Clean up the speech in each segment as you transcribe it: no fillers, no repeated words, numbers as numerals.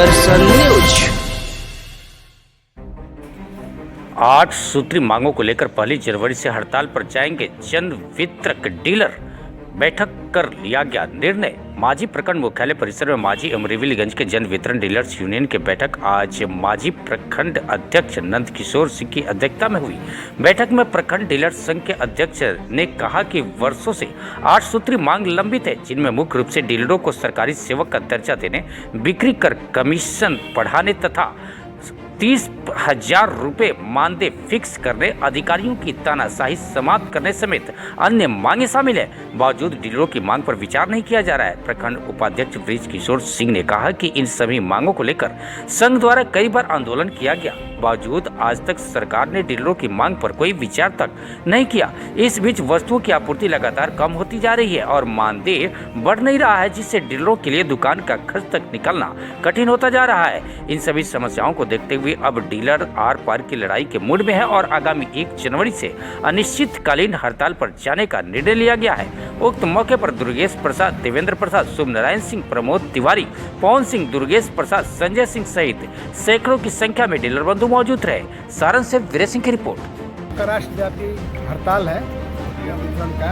दर्शन news. 8 सूत्री मांगों को लेकर 1 जनवरी से हड़ताल पर जाएंगे जन वितरक डीलर। बैठक कर लिया गया निर्णय। माझी प्रखंड मुख्यालय परिसर में माझी अमरीवलीगंज के जन वितरण डीलर्स यूनियन की बैठक आज माझी प्रखंड अध्यक्ष नंद किशोर सिंह की अध्यक्षता में हुई। बैठक में प्रखंड डीलर्स संघ के अध्यक्ष ने कहा कि वर्षों से 8 सूत्री मांग लंबित है, जिनमें मुख्य रूप से डीलरों को सरकारी सेवक का दर्जा देने, बिक्री कर कमीशन बढ़ाने तथा 30,000 रुपये मानदेय फिक्स करने, अधिकारियों की तानाशाही समाप्त करने समेत अन्य मांगे शामिल है। बावजूद डीलरों की मांग पर विचार नहीं किया जा रहा है। प्रखंड उपाध्यक्ष ब्रिज किशोर सिंह ने कहा कि इन सभी मांगों को लेकर संघ द्वारा कई बार आंदोलन किया गया, बावजूद आज तक सरकार ने डीलरों की मांग पर कोई विचार तक नहीं किया। इस बीच वस्तुओं की आपूर्ति लगातार कम होती जा रही है और मानदेय बढ़ नहीं रहा है, जिससे डीलरों के लिए दुकान का खर्च तक निकलना कठिन होता जा रहा है। इन सभी समस्याओं को देखते हुए अब डीलर आर पार की लड़ाई के मूड में है और आगामी 1 जनवरी से अनिश्चितकालीन हड़ताल पर जाने का निर्णय लिया गया है। उक्त मौके पर दुर्गेश प्रसाद, देवेंद्र प्रसाद, शुभ नारायण सिंह, प्रमोद तिवारी, पवन सिंह, दुर्गेश प्रसाद, संजय सिंह सहित सैकड़ों की संख्या में डीलर बंधु मौजूद रहे। सारण से वीरेश सिंह की रिपोर्ट। राष्ट्रव्यापी हड़ताल है का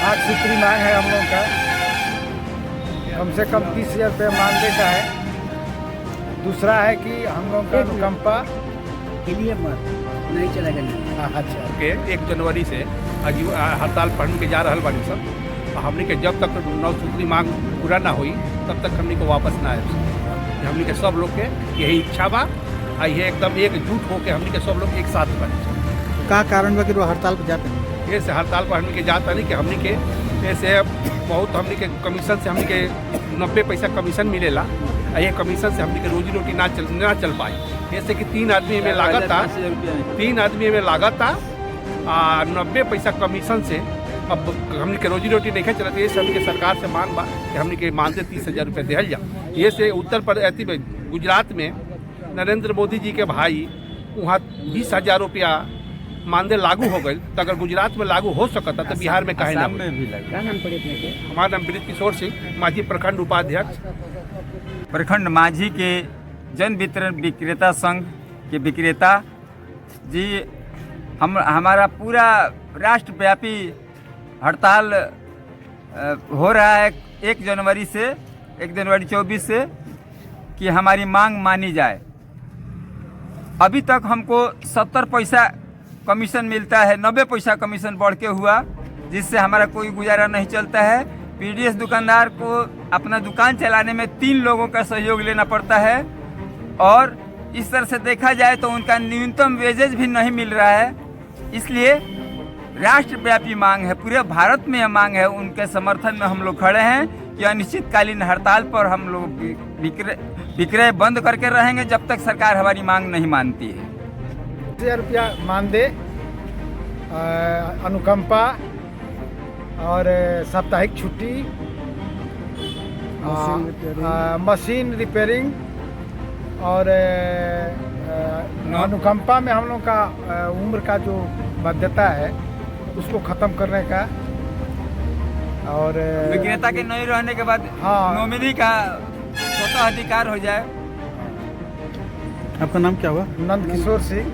8 सूत्री मांग है हम लोगों का, कम से कम 30,000 रुपये मानदेय का है। दूसरा है कि हम लोगों का अनुकंपा के लिए नहीं चलेगा। अच्छा के 1 जनवरी से हड़ताल पढ़ने के जा रहा बानी सब। हमने के जब तक 9 सूत्री मांग पूरा ना हुई तब तक हमने को वापस ना आए। हमने के सब लोग के यही इच्छा बा, ये एकदम एकजुट होकर हमने के सब लोग एक साथ बने। का कारण बा कि हड़ताल पर जाते हैं? ये से हड़ताल पर हमने के जाता नहीं कि हमने के ऐसे बहुत हमने के कमीशन से हमने के 90 पैसा कमीशन मिलेला। ये कमीशन से हमने के रोजी रोटी ना चल पाई। ऐसे कि 3 आदमी में लागत था, 3 आदमी में लागत था 90 पैसा कमीशन से अब हमने के रोजी रोटी नहीं चलती। ये हमने के सरकार से मांग बा कि हमने के मानदेय 30,000 रुपये दिहल जा। ये से उत्तर प्रदेश गुजरात में नरेंद्र मोदी जी के भाई वहाँ 20,000 रुपया मानदेय लागू हो गई। तो अगर गुजरात में लागू हो सकता तो बिहार में कहीं ना भी लगा। हमारा नाम ब्रिज किशोर सिंह, माझी प्रखंड उपाध्यक्ष। प्रखंड माझी के जन वितरण विक्रेता संघ के विक्रेता जी, हमारा पूरा राष्ट्रव्यापी हड़ताल हो रहा है 1 जनवरी से 1 जनवरी 24 से कि हमारी मांग मानी जाए। अभी तक हमको 70 पैसा कमीशन मिलता है, 90 पैसा कमीशन बढ़ के हुआ, जिससे हमारा कोई गुजारा नहीं चलता है। पीडीएस दुकानदार को अपना दुकान चलाने में 3 लोगों का सहयोग लेना पड़ता है और इस तरह से देखा जाए तो उनका न्यूनतम वेजेज भी नहीं मिल रहा है। इसलिए राष्ट्रव्यापी मांग है, पूरे भारत में यह मांग है। उनके समर्थन में हम लोग खड़े हैं कि अनिश्चितकालीन हड़ताल पर हम लोग विक्रय बंद करके रहेंगे जब तक सरकार हमारी मांग नहीं मानती है। 30,000 रुपया मानदेय, अनुकंपा और साप्ताहिक छुट्टी, मशीन रिपेयरिंग और अनुकंपा में हम लोग का उम्र का जो बाध्यता है उसको ख़त्म करने का और विक्रेता के नहीं रहने के बाद नॉमिनी का स्वतः अधिकार हो जाए। आपका नाम क्या हुआ? नंद किशोर सिंह।